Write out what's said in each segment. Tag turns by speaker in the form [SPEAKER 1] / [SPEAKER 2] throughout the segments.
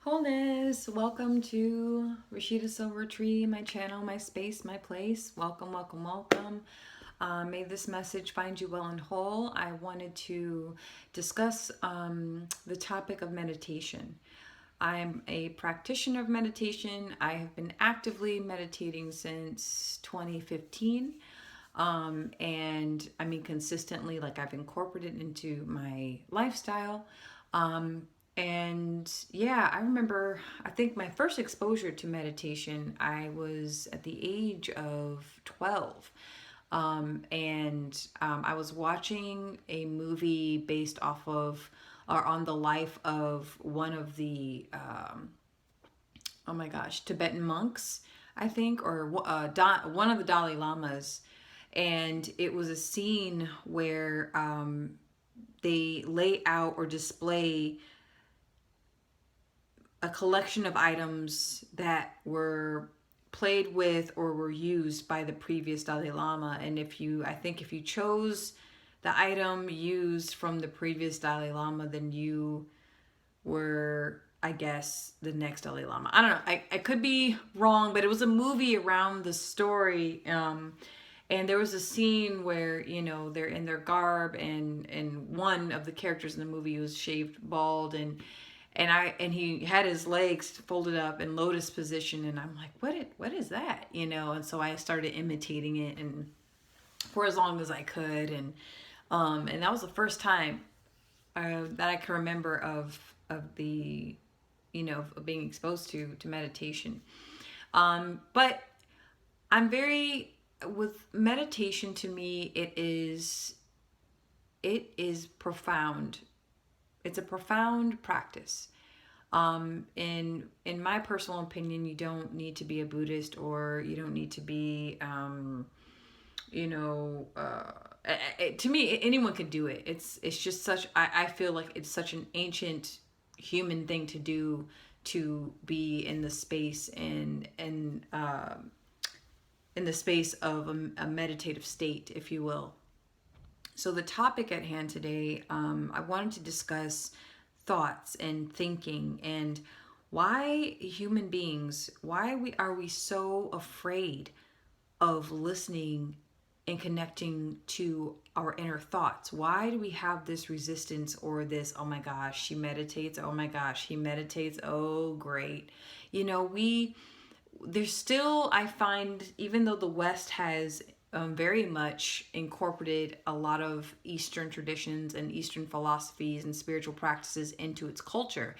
[SPEAKER 1] Wholeness, welcome to Rashida Silver Tree, my channel, my space, my place. Welcome, welcome, welcome. May this message find you well and whole. I wanted to discuss the topic of meditation. I'm a practitioner of meditation. I have been actively meditating since 2015. And I mean, consistently, like I've incorporated it into my lifestyle. And yeah, I remember, I think my first exposure to meditation, I was at the age of 12. I was watching a movie based off of, or on the life of one of the, oh my gosh, Tibetan monks, I think, or one of the Dalai Lamas. And it was a scene where they lay out or display a collection of items that were played with or were used by the previous Dalai Lama. And I think if you chose the item used from the previous Dalai Lama, then you were, I guess, the next Dalai Lama. I don't know. I could be wrong, but it was a movie around the story. And there was a scene where, they're in their garb, and one of the characters in the movie was shaved bald, and he had his legs folded up in lotus position, and I'm like, what is that? And so I started imitating it, and for as long as I could, and that was the first time that I can remember of the of being exposed to meditation. But I'm very with meditation. To me, it is profound. It's a profound practice. In my personal opinion, you don't need to be a Buddhist, or you don't need to be, to me, anyone can do it. It's just such. I feel like it's such an ancient human thing to do, to be in the space and in the space of a meditative state, if you will. So the topic at hand today, I wanted to discuss thoughts and thinking, and why human beings, are we so afraid of listening and connecting to our inner thoughts? Why do we have this resistance, or this, oh my gosh, she meditates, oh my gosh, he meditates, oh great. There's still, I find, even though the West has very much incorporated a lot of Eastern traditions and Eastern philosophies and spiritual practices into its culture,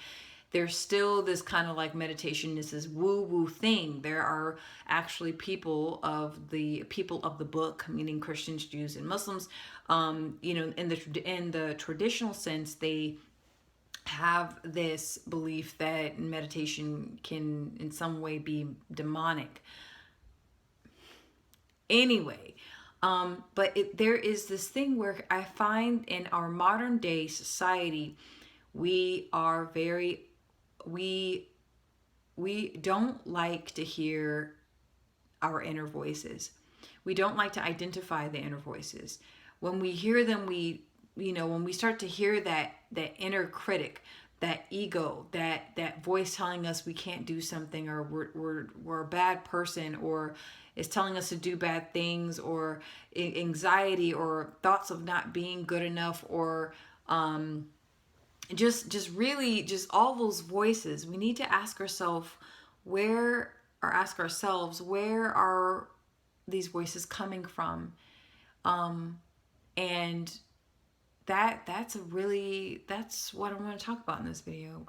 [SPEAKER 1] there's still this kind of like meditation, this is woo-woo thing. There are actually people of the book, meaning Christians, Jews, and Muslims. In the traditional sense, they have this belief that meditation can in some way be demonic. Anyway, there is this thing where I find in our modern day society, we don't like to hear our inner voices. We don't like to identify the inner voices. When we hear them, when we start to hear that inner critic, that ego, that voice telling us we can't do something, or we're a bad person, or is telling us to do bad things, or anxiety, or thoughts of not being good enough, or just really just all those voices. We need to ask ourselves where are these voices coming from, and that's what I want to talk about in this video.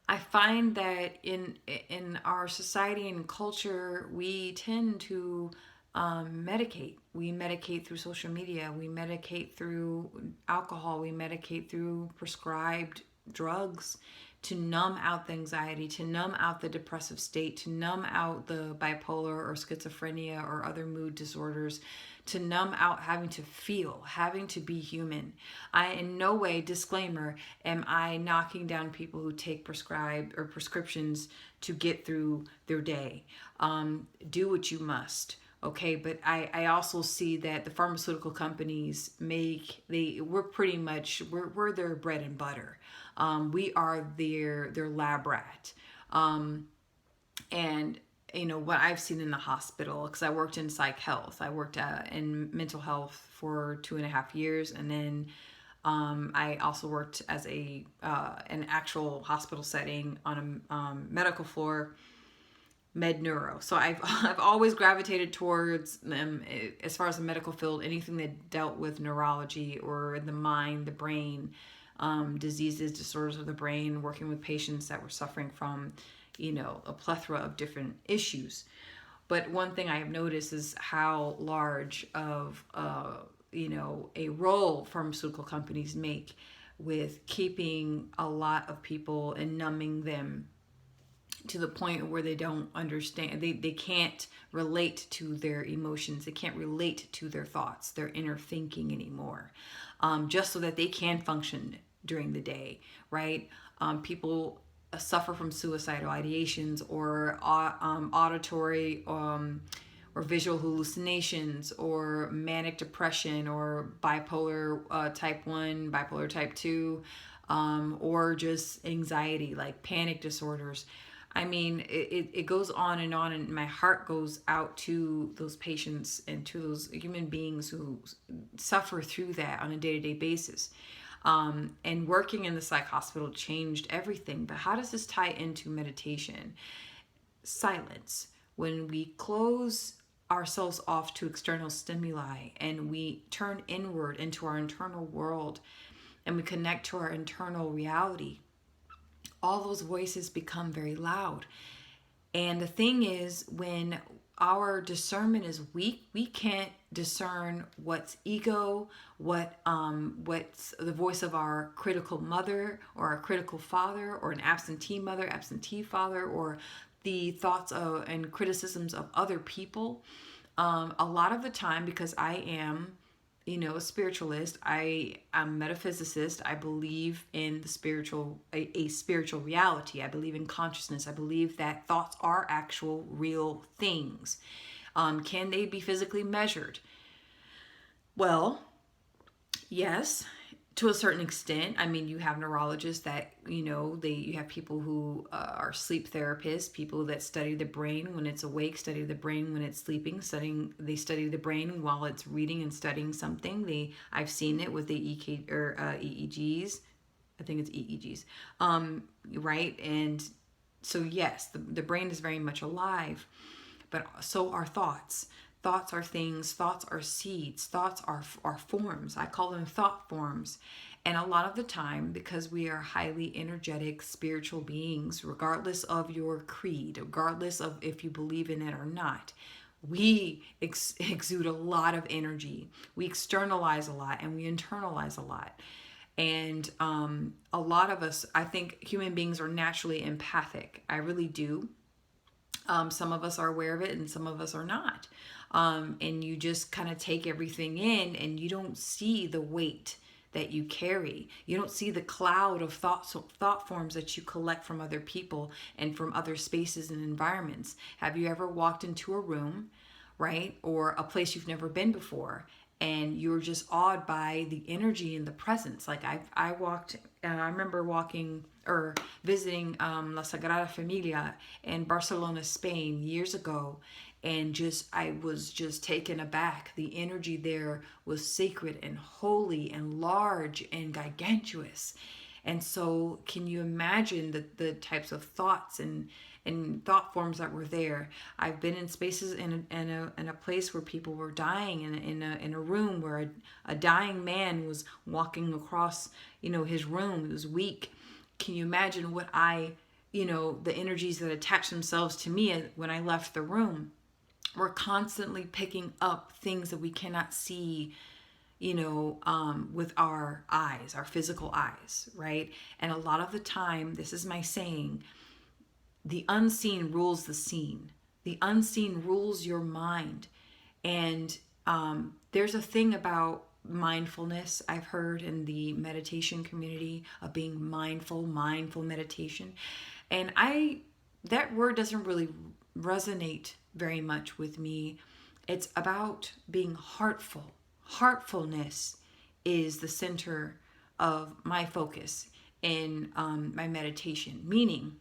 [SPEAKER 1] I find that in our society and culture, we tend to medicate. We medicate through social media. We medicate through alcohol. We medicate through prescribed drugs to numb out the anxiety, to numb out the depressive state, to numb out the bipolar or schizophrenia or other mood disorders, to numb out having to feel, having to be human. I, in no way, disclaimer, am I knocking down people who take prescribed or prescriptions to get through their day. Do what you must. Okay, but I also see that the pharmaceutical companies we're pretty much we're their bread and butter. We are their lab rat. And what I've seen in the hospital, because I worked in psych health, I worked in mental health for 2.5 years, and then I also worked as an actual hospital setting on a medical floor, med neuro. So I've always gravitated towards as far as the medical field, anything that dealt with neurology or the mind, the brain, diseases, disorders of the brain, working with patients that were suffering from, a plethora of different issues. But one thing I have noticed is how large of a role pharmaceutical companies make with keeping a lot of people and numbing them to the point where they don't understand, they can't relate to their emotions, they can't relate to their thoughts, their inner thinking anymore, just so that they can function during the day, right? People suffer from suicidal ideations or auditory or visual hallucinations or manic depression or bipolar type 1, bipolar type 2, or just anxiety like panic disorders. I mean, it goes on, and my heart goes out to those patients and to those human beings who suffer through that on a day-to-day basis. And working in the psych hospital changed everything. But how does this tie into meditation? Silence. When we close ourselves off to external stimuli and we turn inward into our internal world and we connect to our internal reality, all those voices become very loud. And the thing is, when our discernment is weak, we can't discern what's ego, what's the voice of our critical mother or our critical father, or an absentee mother, absentee father, or the thoughts of and criticisms of other people. A lot of the time, because I am a spiritualist, I'm a metaphysicist, I believe in the spiritual, a spiritual reality, I believe in consciousness, I believe that thoughts are actual real things. Can they be physically measured? Well, yes, to a certain extent. I mean, you have neurologists that you have people who are sleep therapists, people that study the brain when it's awake, study the brain when it's sleeping, they study the brain while it's reading and studying something. I've seen it with the EEGs. I think it's EEGs, right? And so yes, the brain is very much alive, but so are thoughts. Thoughts are things, thoughts are seeds, thoughts are forms. I call them thought forms. And a lot of the time, because we are highly energetic spiritual beings, regardless of your creed, regardless of if you believe in it or not, we exude a lot of energy. We externalize a lot and we internalize a lot. And a lot of us, I think human beings are naturally empathic. I really do. Some of us are aware of it and some of us are not. And you just kind of take everything in and you don't see the weight that you carry. You don't see the cloud of thought forms that you collect from other people and from other spaces and environments. Have you ever walked into a room, right, or a place you've never been before, and you're just awed by the energy and the presence? Like I remember walking or visiting La Sagrada Familia in Barcelona, Spain years ago, and I was just taken aback. The energy there was sacred and holy and large and gigantuous. And so can you imagine the types of thoughts and thought forms that were there? I've been in spaces in a place where people were dying, in a room where a dying man was walking across his room. He was weak. Can you imagine what the energies that attached themselves to me when I left the room? We're constantly picking up things that we cannot see, with our eyes, our physical eyes, right? And a lot of the time, this is my saying, the unseen rules the seen. The unseen rules your mind. And there's a thing about mindfulness I've heard in the meditation community of being mindful meditation. And that word doesn't really resonate very much with me, It's about being heartful. Heartfulness is the center of my focus in my meditation. Meaning,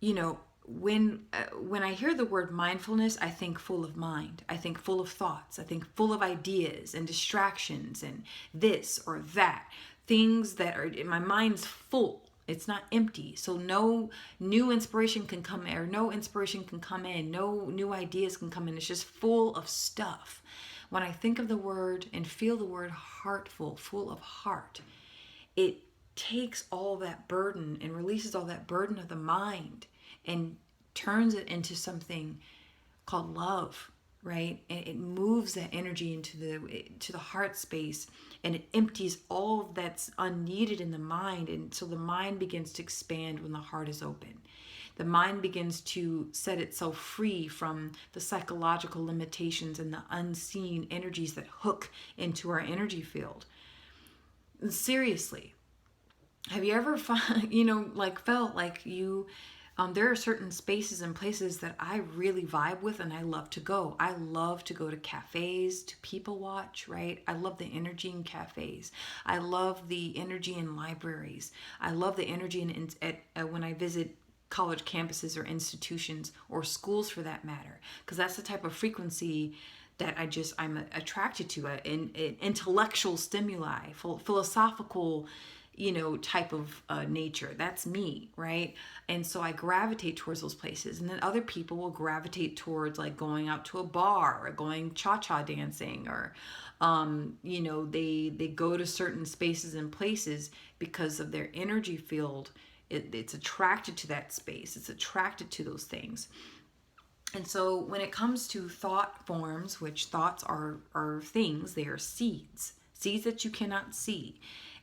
[SPEAKER 1] you know, when I hear the word mindfulness, I think full of mind. I think full of thoughts. I think full of ideas and distractions and this or that. Things that are, my mind's full. It's not empty. So no new inspiration can come in, or no inspiration can come in. No new ideas can come in. It's just full of stuff. When I think of the word and feel the word heartful, full of heart, it takes all that burden and releases all that burden of the mind and turns it into something called love, right? And it moves that energy into the heart space, and it empties all that's unneeded in the mind. And so the mind begins to expand when the heart is open. The mind begins to set itself free from the psychological limitations and the unseen energies that hook into our energy field. Seriously, have you ever felt like you there are certain spaces and places that I really vibe with and I love to go. I love to go to cafes, to people watch, right? I love the energy in cafes. I love the energy in libraries. I love the energy when I visit college campuses or institutions or schools for that matter, because that's the type of frequency that I'm attracted to, an intellectual stimuli, philosophical, type of nature. That's me, right? And so I gravitate towards those places. And then other people will gravitate towards like going out to a bar or going cha-cha dancing, or, they go to certain spaces and places because of their energy field. It's attracted to that space. It's attracted to those things. And so when it comes to thought forms, which thoughts are things, they are seeds that you cannot see.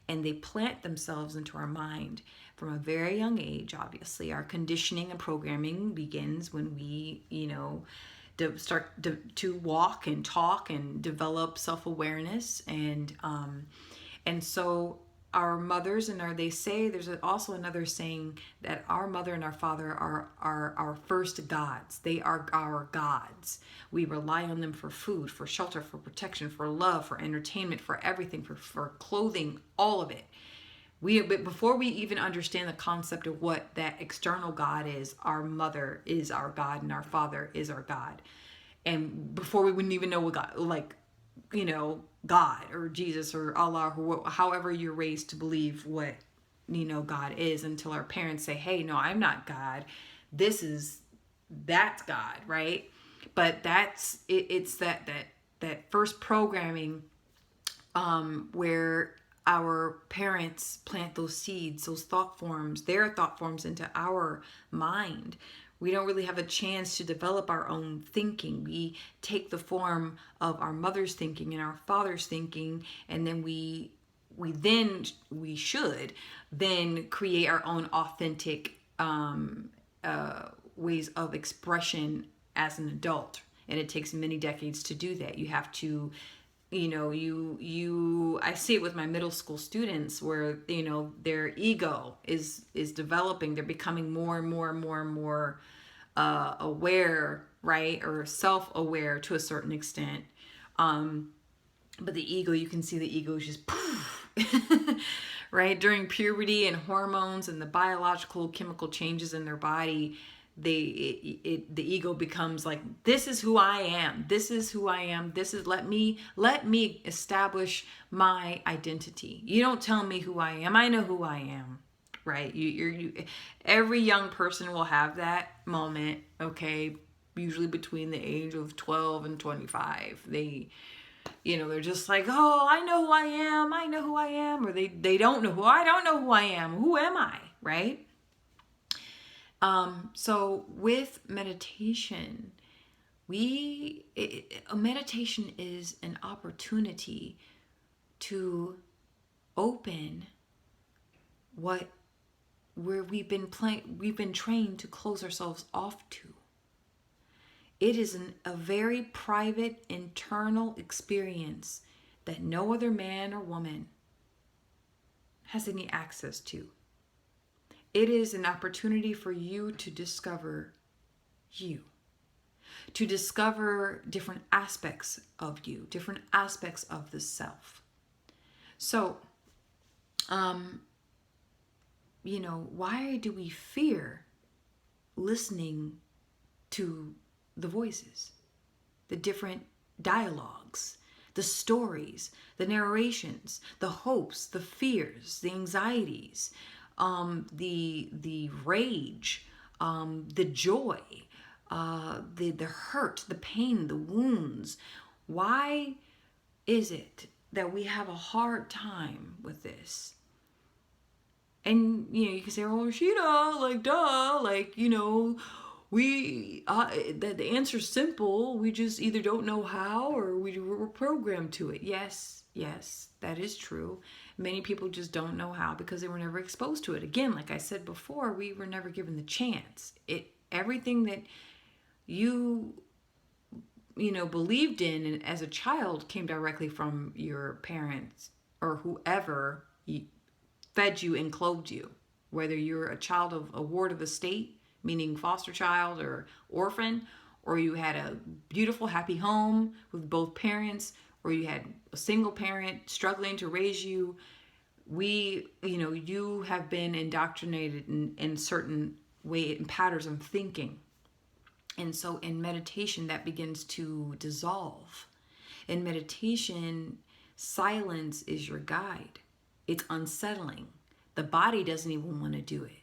[SPEAKER 1] And they plant themselves into our mind from a very young age. Obviously, our conditioning and programming begins when we, start to walk and talk and develop self-awareness. And so our mothers they say there's also another saying that our mother and our father are our first gods. They are our gods. We rely on them for food, for shelter, for protection, for love, for entertainment, for everything, for clothing, all of it. But before we even understand the concept of what that external God is, our mother is our God and our father is our God. And before we wouldn't even know what God, God or Jesus or Allah, or however you're raised to believe what, God is, until our parents say, hey, no, I'm not God. That's God, right? But that's it. It's that first programming, where our parents plant those seeds, those thought forms, their thought forms into our mind. We don't really have a chance to develop our own thinking. We take the form of our mother's thinking and our father's thinking, and then we should then create our own authentic ways of expression as an adult. And it takes many decades to do that. You have to, I see it with my middle school students where, their ego is developing. They're becoming more and more and more and more aware, right? Or self-aware to a certain extent. But the ego, you can see the ego is just poof, right? During puberty and hormones and the biological chemical changes in their body, the ego becomes like, this is who I am. This is who I am. Let me establish my identity. You don't tell me who I am. I know who I am, right? Every young person will have that moment, okay? Usually between the age of 12 and 25. They're just like, oh, I know who I am. I know who I am. Or they don't know I don't know who I am. Who am I, right? So with meditation, meditation is an opportunity to open where we've been trained to close ourselves off to. It is a very private, internal experience that no other man or woman has any access to. It is an opportunity for you to discover you. to discover different aspects of you, different aspects of the self. So, why do we fear listening to the voices, the different dialogues, the stories, the narrations, the hopes, the fears, the anxieties, the rage, the joy, the hurt, the pain, the wounds? Why is it that we have a hard time with this? And you can say, "Oh, Rashida, like duh, like we the answer's simple. We just either don't know how, or we're programmed to it." Yes, that is true. Many people just don't know how because they were never exposed to it. Again, like I said before, we were never given the chance. Everything that you believed in and as a child came directly from your parents or whoever fed you and clothed you. Whether you're a child of a ward of the state, meaning foster child or orphan, or you had a beautiful, happy home with both parents, or you had a single parent struggling to raise you, you have been indoctrinated in certain way and patterns of thinking. And so in meditation, that begins to dissolve. In meditation, silence is your guide. It's unsettling. The body doesn't even want to do it.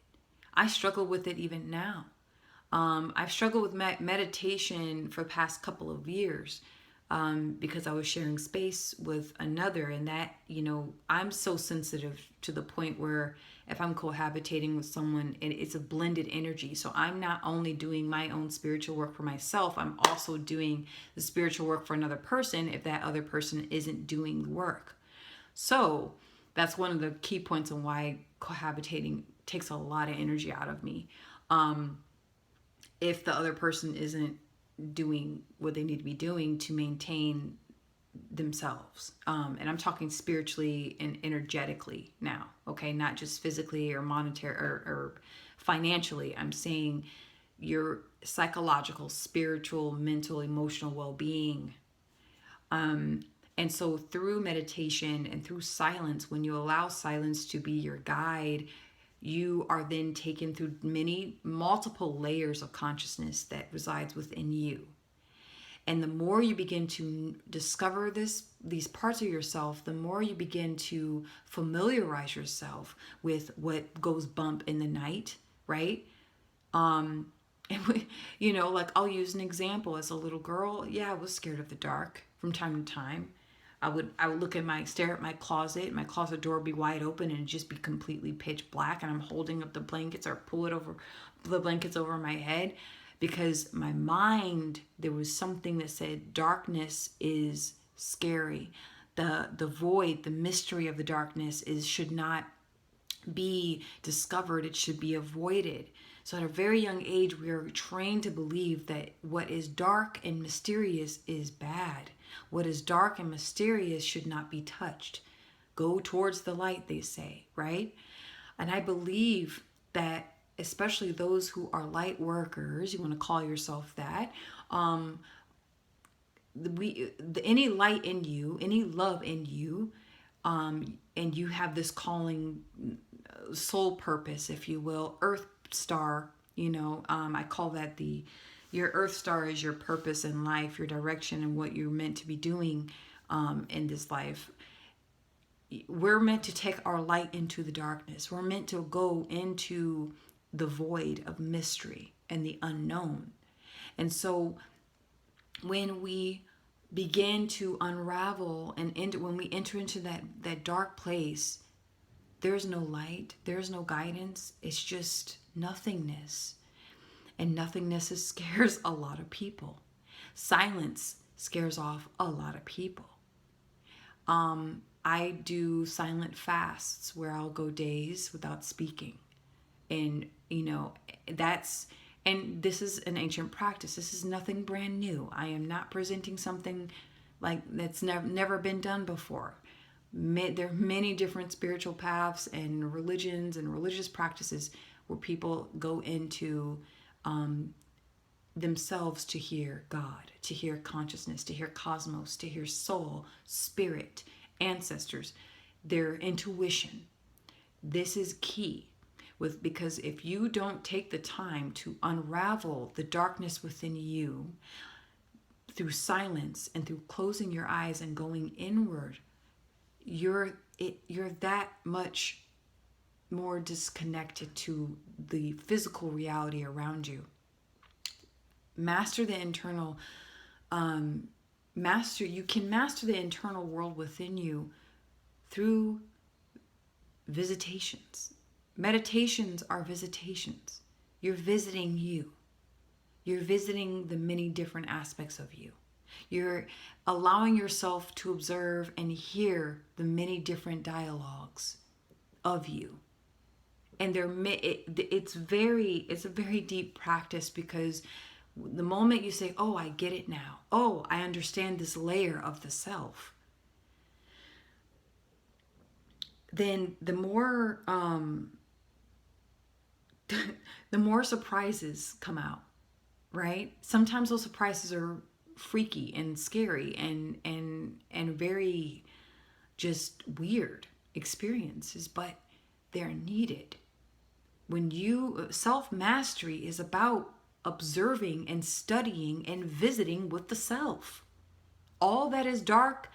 [SPEAKER 1] I struggle with it even now. I've struggled with meditation for the past couple of years because I was sharing space with another, and that, I'm so sensitive to the point where if I'm cohabitating with someone, it's a blended energy. So I'm not only doing my own spiritual work for myself, I'm also doing the spiritual work for another person if that other person isn't doing the work. So that's one of the key points on why cohabitating takes a lot of energy out of me. If the other person isn't doing what they need to be doing to maintain themselves. And I'm talking spiritually and energetically now, okay? Not just physically or monetary or financially. I'm saying your psychological, spiritual, mental, emotional well-being. And so through meditation and through silence, when you allow silence to be your guide, you are then taken through multiple layers of consciousness that resides within you. And the more you begin to discover these parts of yourself, the more you begin to familiarize yourself with what goes bump in the night, right? And like I'll use an example. As a little girl, yeah, I was scared of the dark from time to time. I would stare at my closet. My closet door would be wide open and it'd just be completely pitch black. And I'm holding up the blankets or pull it over the blankets over my head because my mind, there was something that said darkness is scary. The void, the mystery of the darkness should not be discovered. It should be avoided. So at a very young age, we are trained to believe that what is dark and mysterious is bad. What is dark and mysterious should not be touched. Go towards the light, they say, right? And I believe that especially those who are light workers, you want to call yourself that, any light in you, any love in you, and you have this calling, soul purpose, if you will, earth star, I call that your earth star is your purpose in life, your direction, and what you're meant to be doing in this life. We're meant to take our light into the darkness. We're meant to go into the void of mystery and the unknown. And so when we begin to unravel and when we enter into that dark place, there's no light, there's no guidance. It's just nothingness. And nothingness scares a lot of people. Silence scares off a lot of people. I do silent fasts where I'll go days without speaking. And, and this is an ancient practice. This is nothing brand new. I am not presenting something like that's never been done before. There are many different spiritual paths and religions and religious practices where people go into themselves to hear God, to hear consciousness, to hear cosmos, to hear soul, spirit, ancestors, their intuition. This is key because if you don't take the time to unravel the darkness within you through silence and through closing your eyes and going inward, you're that much more disconnected to the physical reality around you. Master the internal you can master the internal world within you through visitations. Meditations are visitations. You're visiting you. You're visiting the many different aspects of you. You're allowing yourself to observe and hear the many different dialogues of you. And it's a very deep practice, because the moment you say, oh, I get it now. Oh, I understand this layer of the self. Then the more the more surprises come out, right? Sometimes those surprises are freaky and scary and very just weird experiences, but they're needed. When self-mastery is about observing and studying and visiting with the self. All that is dark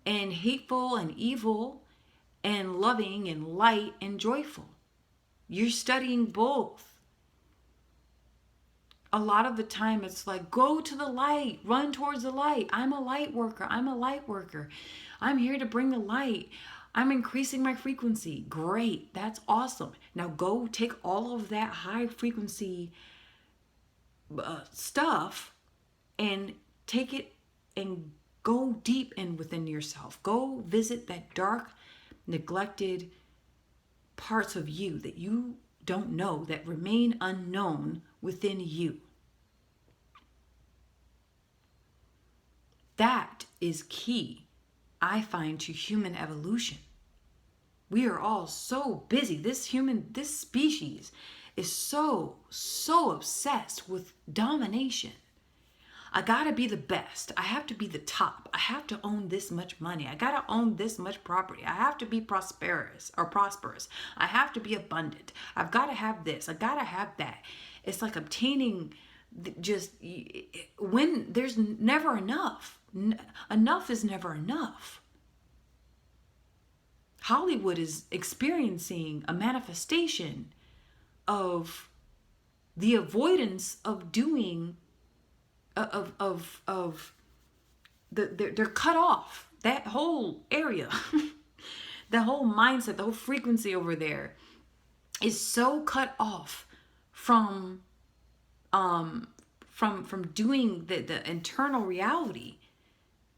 [SPEAKER 1] and hateful and evil and loving and light and joyful. You're studying both. A lot of the time it's like, go to the light, run towards the light. I'm a light worker. I'm here to bring the light. I'm increasing my frequency. Great. That's awesome. Now go take all of that high frequency stuff and take it and go deep in within yourself. Go visit that dark, neglected parts of you that you don't know, that remain unknown within you. That is key, I find, to human evolution. We are all so busy. This species is so obsessed with domination. I gotta be the best. I have to be the top. I have to own this much money. I gotta own this much property. I have to be prosperous. I have to be abundant. I've gotta have this. I gotta have that. It's like obtaining when there's never enough. Enough is never enough. Hollywood is experiencing a manifestation of the avoidance of doing they're cut off. That whole area, the whole mindset, the whole frequency over there is so cut off from doing the internal reality.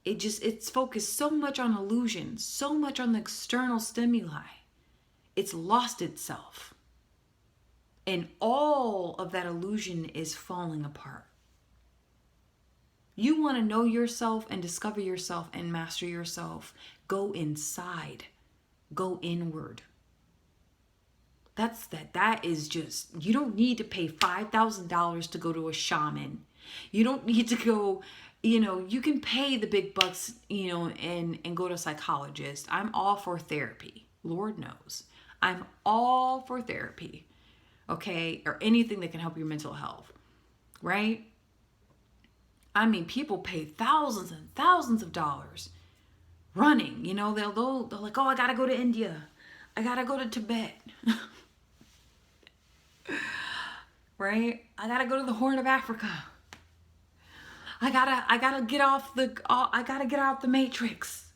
[SPEAKER 1] It's focused so much on illusion, so much on the external stimuli. It's lost itself. And all of that illusion is falling apart. You want to know yourself and discover yourself and master yourself. Go inside. Go inward. That is just, you don't need to pay $5,000 to go to a shaman. You don't need to go, you can pay the big bucks, and go to a psychologist. I'm all for therapy. Lord knows. I'm all for therapy. Okay? Or anything that can help your mental health. Right? I mean, people pay thousands and thousands of dollars running. They're like, oh, I gotta go to India. I gotta go to Tibet. Right? I gotta go to the Horn of Africa. I gotta get off the matrix.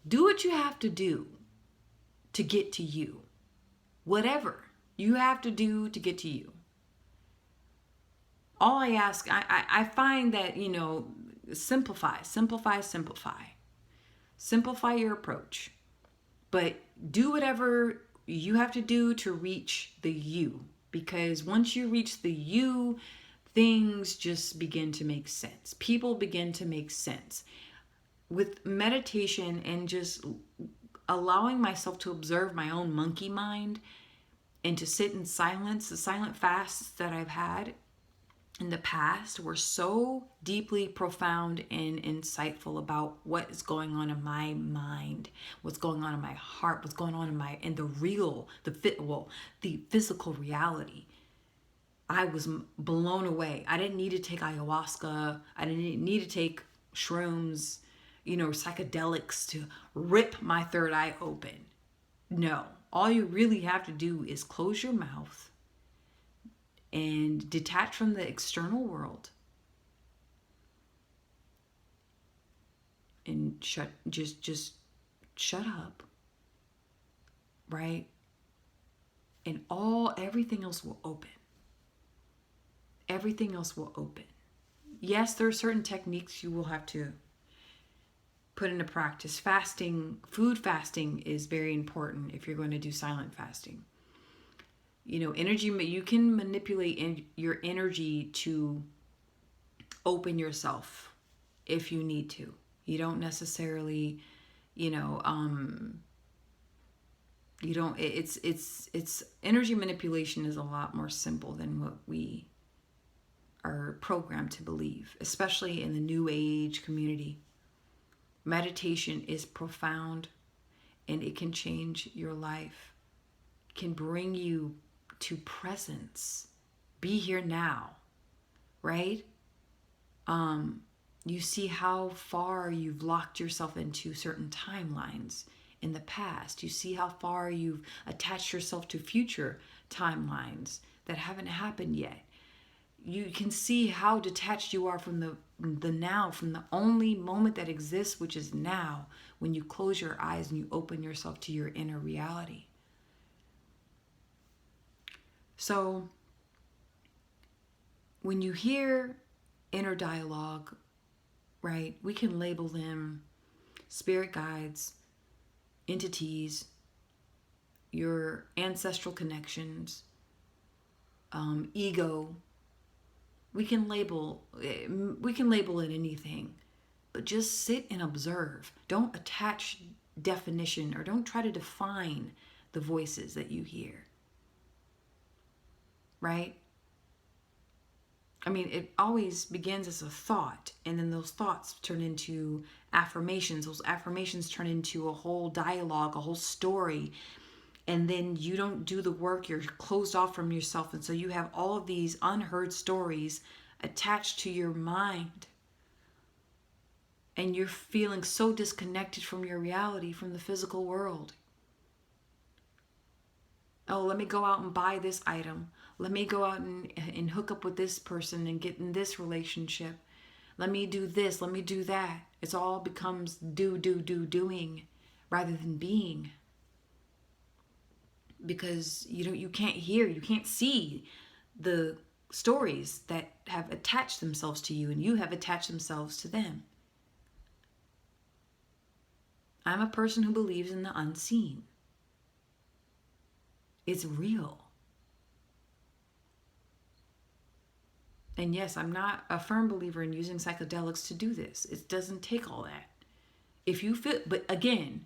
[SPEAKER 1] Do what you have to do to get to you. Whatever you have to do to get to you. All I ask, I find that, simplify. Simplify your approach. But do whatever you have to do to reach the you. Because once you reach the you, things just begin to make sense. People begin to make sense. With meditation and just allowing myself to observe my own monkey mind and to sit in silence, the silent fasts that I've had, in the past were so deeply profound and insightful about what is going on in my mind, what's going on in my heart, what's going on in the real, the physical reality. I was blown away. I didn't need to take ayahuasca. I didn't need to take shrooms, psychedelics to rip my third eye open. No, all you really have to do is close your mouth and detach from the external world and just shut up, right? And everything else will open. Everything else will open. Yes, there are certain techniques you will have to put into practice. Food fasting is very important if you're going to do silent fasting. Energy, you can manipulate your energy to open yourself if you need to. You don't necessarily, you don't, it's energy manipulation is a lot more simple than what we are programmed to believe, especially in the New Age community. Meditation is profound and it can change your life. It can bring you to presence. Be here now, right? You see how far you've locked yourself into certain timelines in the past. You see how far you've attached yourself to future timelines that haven't happened yet. You can see how detached you are from the now, from the only moment that exists, which is now, when you close your eyes and you open yourself to your inner reality. So when you hear inner dialogue, right, we can label them spirit guides, entities, your ancestral connections, ego. We can label it anything, but just sit and observe. Don't attach definition or don't try to define the voices that you hear. Right? I mean, it always begins as a thought, and then those thoughts turn into affirmations. Those affirmations turn into a whole dialogue, a whole story. And then you don't do the work, you're closed off from yourself. And so you have all of these unheard stories attached to your mind. And you're feeling so disconnected from your reality, from the physical world. Oh, let me go out and buy this item. Let me go out and hook up with this person and get in this relationship. Let me do this. Let me do that. It all becomes doing rather than being. Because you can't hear, you can't see the stories that have attached themselves to you and you have attached themselves to them. I'm a person who believes in the unseen. It's real. And yes, I'm not a firm believer in using psychedelics to do this. It doesn't take all that. If you feel, but again,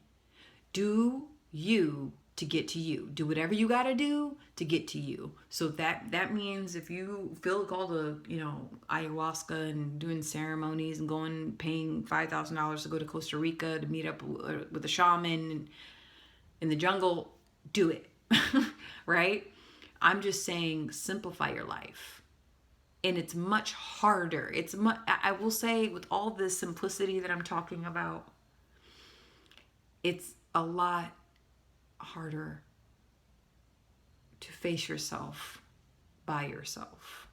[SPEAKER 1] do you to get to you. Do whatever you got to do to get to you. So that means if you feel called to, ayahuasca and doing ceremonies and paying $5,000 to go to Costa Rica to meet up with a shaman in the jungle, do it. Right? I'm just saying, simplify your life. And it's much harder. I will say, with all this simplicity that I'm talking about, it's a lot harder to face yourself by yourself.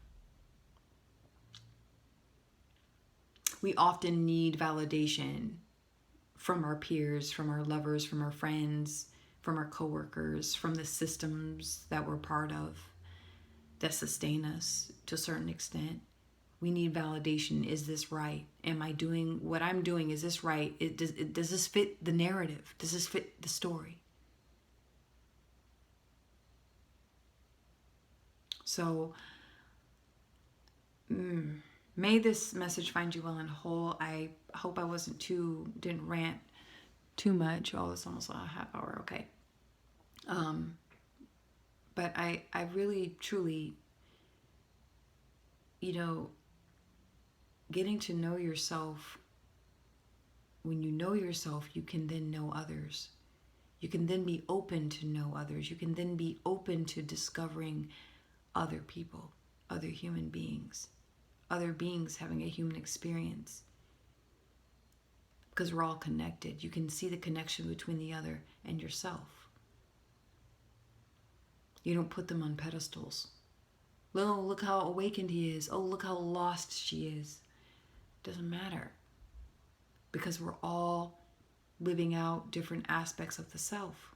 [SPEAKER 1] We often need validation from our peers, from our lovers, from our friends, from our coworkers, from the systems that we're part of that sustain us to a certain extent. We need validation. Is this right? Am I doing what I'm doing? Is this right? Does this fit the narrative? Does this fit the story? So may this message find you well and whole. I hope I didn't rant too much. Oh, it's almost a half hour. Okay. But I really, truly you know, getting to know yourself, when you know yourself, you can then know others. You can then be open to know others. You can then be open to discovering other people, other human beings, other beings having a human experience. Because we're all connected. You can see the connection between the other and yourself. You don't put them on pedestals. Oh, look how awakened he is. Oh, look how lost she is. Doesn't matter. Because we're all living out different aspects of the self.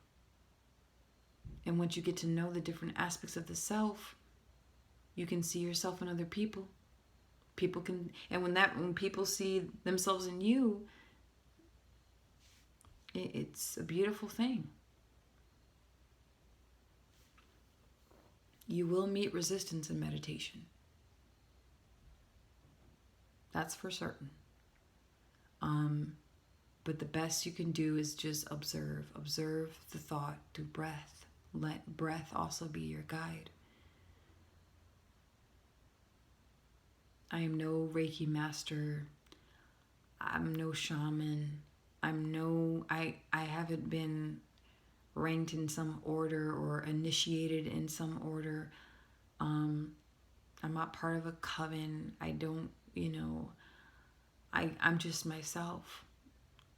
[SPEAKER 1] And once you get to know the different aspects of the self, you can see yourself in other people. People can, and when people see themselves in you, it's a beautiful thing. You will meet resistance in meditation. That's for certain. But the best you can do is just observe. Observe the thought through breath. Let breath also be your guide. I am no Reiki master. I'm no shaman. I haven't been ranked in some order or initiated in some order. I'm not part of a coven. I don't, I'm just myself.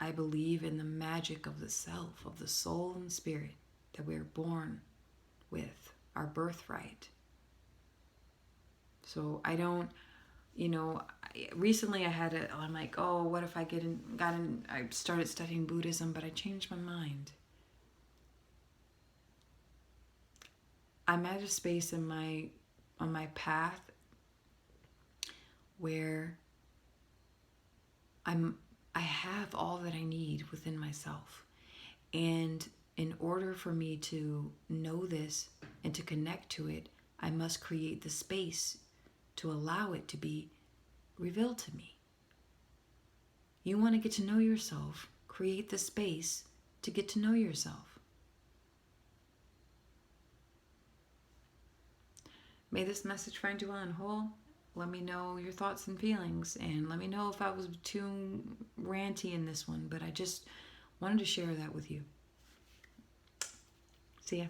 [SPEAKER 1] I believe in the magic of the self, of the soul and spirit that we are born with, our birthright. So I don't, recently I'm like, oh, what if I I started studying Buddhism, but I changed my mind. I'm at a space on my path where I have all that I need within myself. And in order for me to know this and to connect to it, I must create the space to allow it to be revealed to me. You want to get to know yourself, create the space to get to know yourself. May this message find you well and whole. Let me know your thoughts and feelings, and let me know if I was too ranty in this one, but I just wanted to share that with you. See ya.